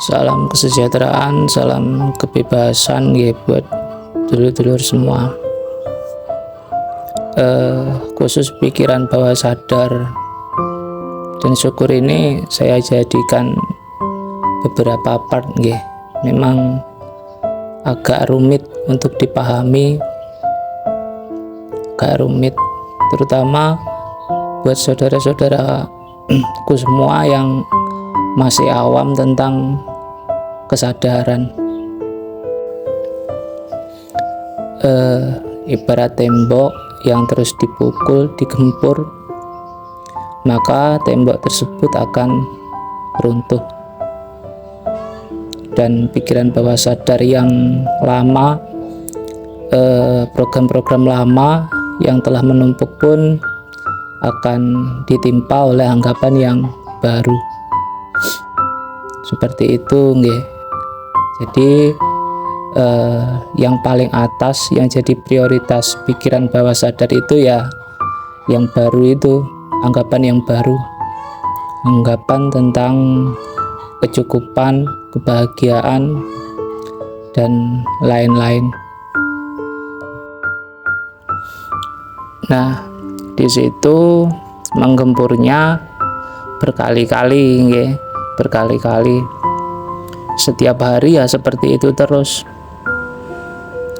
Salam kesejahteraan, salam kebebasan ya buat dulur-dulur semua. Khusus pikiran bawah sadar dan syukur ini saya jadikan beberapa part nggih. Memang agak rumit untuk dipahami, agak rumit terutama buat saudara-saudaraku semua yang masih awam tentang kesadaran. Ibarat tembok yang terus dipukul, digempur, maka tembok tersebut akan runtuh. Dan pikiran bawah sadar yang lama, program-program lama yang telah menumpuk pun akan ditimpa oleh anggapan yang baru. Seperti itu nggih. Jadi yang paling atas yang jadi prioritas pikiran bawah sadar itu ya yang baru itu, anggapan yang baru, anggapan tentang kecukupan, kebahagiaan dan lain-lain. Nah, di situ menggempurnya berkali-kali nggih, berkali-kali. Setiap hari ya seperti itu terus.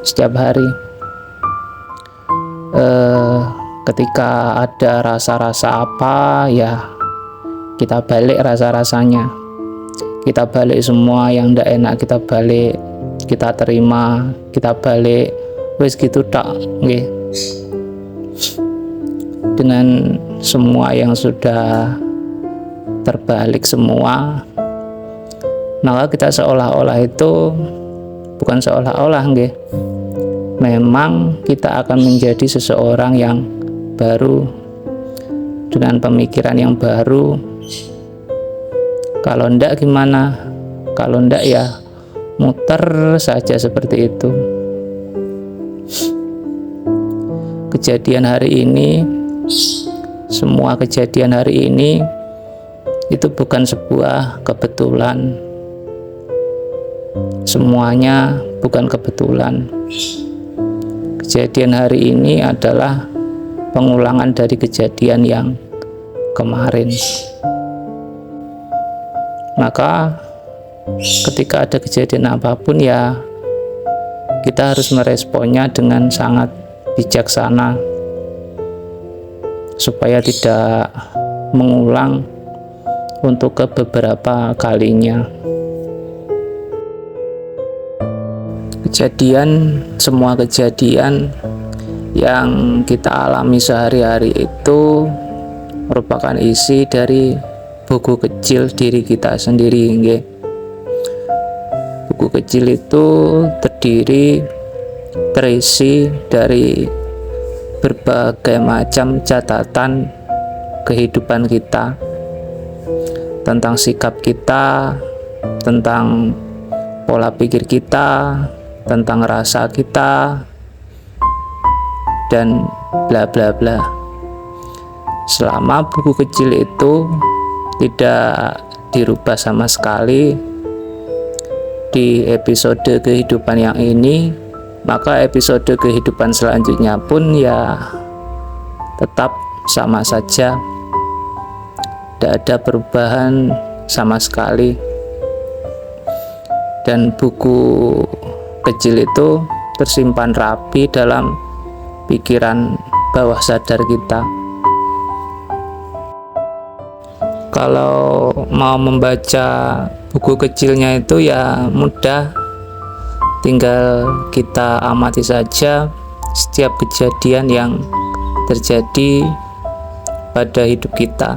Setiap hari. Ketika ada rasa-rasa apa ya kita balik rasa-rasanya. Kita balik semua yang ndak enak, kita balik, kita terima, kita balik. Wis gitu tak nggih. Dengan semua yang sudah terbalik semua, maka kita seolah-olah itu bukan seolah-olah nggih, memang kita akan menjadi seseorang yang baru dengan pemikiran yang baru. Kalau ndak gimana? Kalau ndak ya muter saja seperti itu. Kejadian hari ini, semua kejadian hari ini itu bukan sebuah kebetulan. Semuanya bukan kebetulan. Kejadian hari ini adalah pengulangan dari kejadian yang kemarin. Maka ketika ada kejadian apapun ya kita harus meresponnya dengan sangat bijaksana supaya tidak mengulang untuk beberapa kalinya. Semua kejadian yang kita alami sehari-hari itu merupakan isi dari buku kecil diri kita sendiri nggih. Buku kecil itu terisi dari berbagai macam catatan kehidupan kita, tentang sikap kita, tentang pola pikir kita, tentang rasa kita, dan bla bla bla. Selama buku kecil itu tidak dirubah sama sekali di episode kehidupan yang ini, maka episode kehidupan selanjutnya pun ya tetap sama saja, tidak ada perubahan sama sekali. Dan buku kecil itu tersimpan rapi dalam pikiran bawah sadar kita. Kalau mau membaca buku kecilnya itu ya mudah, tinggal kita amati saja setiap kejadian yang terjadi pada hidup kita,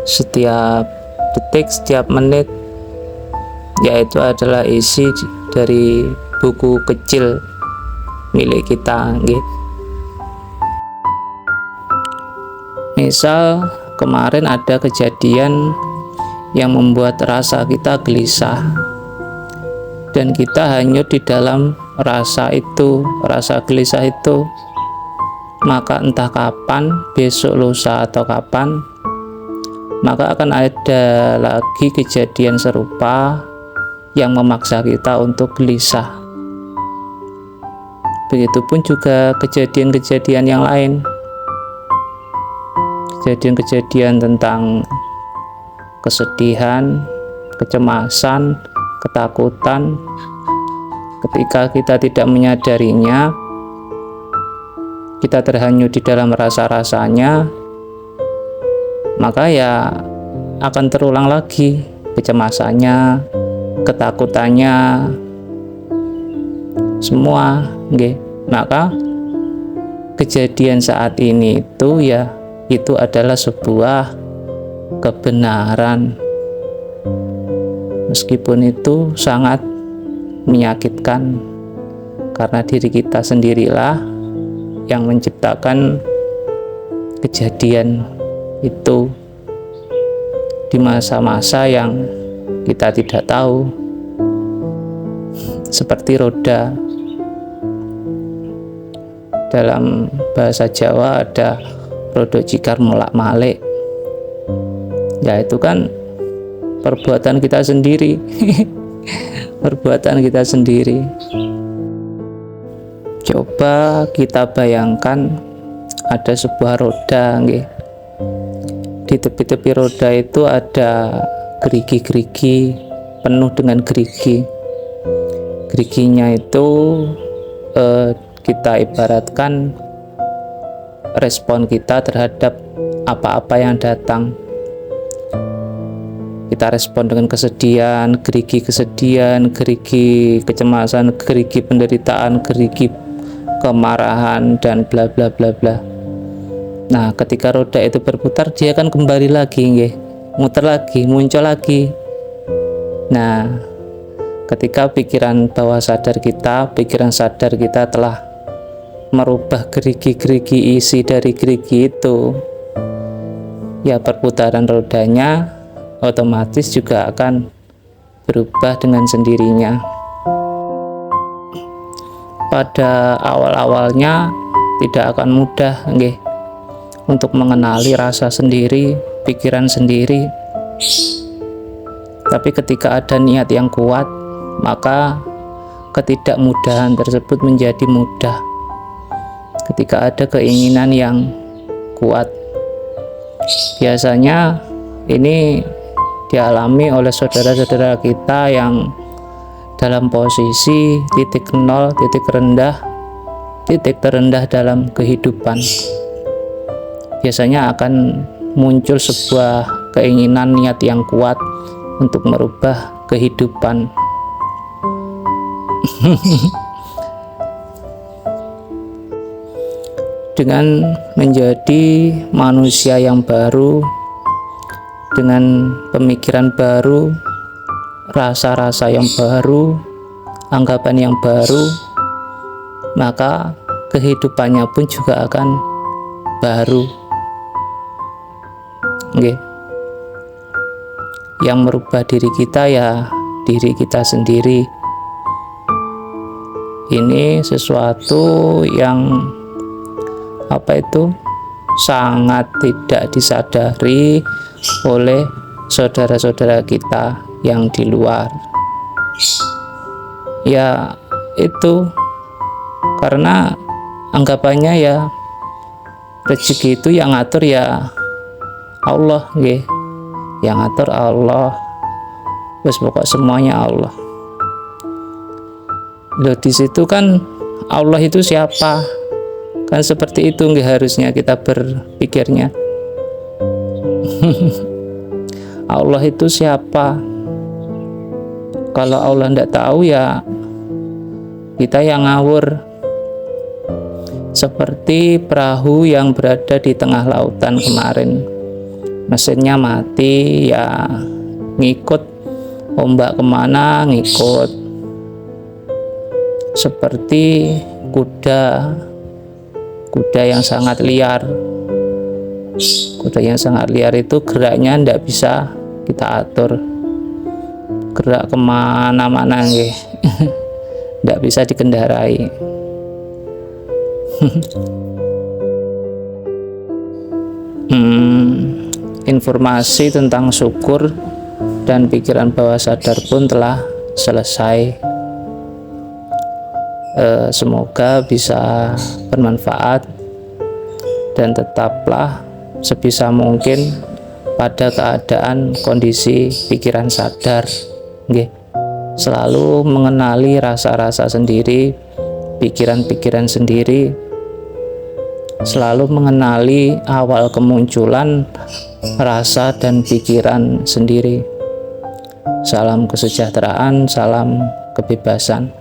setiap detik, setiap menit, yaitu adalah isi dari buku kecil milik kita gitu. Misal kemarin ada kejadian yang membuat rasa kita gelisah dan kita hanyut di dalam rasa itu, rasa gelisah itu. Maka entah kapan, besok, lusa, atau kapan, maka akan ada lagi kejadian serupa yang memaksa kita untuk gelisah. Begitupun juga kejadian-kejadian yang lain, kejadian-kejadian tentang kesedihan, kecemasan, ketakutan. Ketika kita tidak menyadarinya, kita terhanyut di dalam rasa-rasanya, maka ya akan terulang lagi kecemasannya, ketakutannya, semua, nggih. Maka kejadian saat ini itu adalah sebuah kebenaran, meskipun itu sangat menyakitkan, karena diri kita sendirilah yang menciptakan kejadian itu di masa-masa yang kita tidak tahu. Seperti roda, dalam bahasa Jawa ada rodo jikar molak malik, ya itu kan perbuatan kita sendiri. Perbuatan kita sendiri. Coba kita bayangkan ada sebuah roda, nggih. Di tepi-tepi roda itu ada gerigi-gerigi, penuh dengan gerigi. Geriginya itu kita ibaratkan respon kita terhadap apa-apa yang datang. Kita respon dengan kesedihan, gerigi kecemasan, gerigi penderitaan, gerigi kemarahan, dan bla bla bla bla. Nah, ketika roda itu berputar, dia akan kembali lagi, nggih, muter lagi, muncul lagi. Nah, ketika pikiran sadar kita telah merubah gerigi-gerigi isi dari gerigi itu, ya perputaran rodanya otomatis juga akan berubah dengan sendirinya. Pada awal-awalnya tidak akan mudah, nggih, untuk mengenali rasa sendiri, pikiran sendiri. Tapi ketika ada niat yang kuat, maka ketidakmudahan tersebut menjadi mudah. Ketika ada keinginan yang kuat, biasanya ini dialami oleh saudara-saudara kita yang dalam posisi titik nol, titik terendah dalam kehidupan. Biasanya akan muncul sebuah keinginan, niat yang kuat untuk merubah kehidupan. Dengan menjadi manusia yang baru, dengan pemikiran baru, rasa-rasa yang baru, anggapan yang baru, maka kehidupannya pun juga akan baru. Oke. Yang merubah diri kita ya diri kita sendiri. Ini sesuatu yang sangat tidak disadari oleh saudara-saudara kita yang di luar. Ya itu karena anggapannya ya rezeki itu yang ngatur ya Allah, nggih. Yang ngatur Allah. Wes pokok semuanya Allah. Loh, di situ kan Allah itu siapa? Kan seperti itu nggih harusnya kita berpikirnya. Allah itu siapa? Kalau Allah tidak tahu ya kita yang ngawur. Seperti perahu yang berada di tengah lautan kemarin, mesinnya mati, ya ngikut ombak kemana ngikut. Seperti kuda yang sangat liar. Kuda yang sangat liar itu geraknya tidak bisa kita atur, gerak kemana-mana nggih. Tidak bisa dikendarai. informasi tentang syukur dan pikiran bawah sadar pun telah selesai. Semoga bisa bermanfaat dan tetaplah sebisa mungkin pada keadaan kondisi pikiran sadar. Nggih. Selalu mengenali rasa-rasa sendiri, pikiran-pikiran sendiri, selalu mengenali awal kemunculan rasa dan pikiran sendiri. Salam kesejahteraan, salam kebebasan.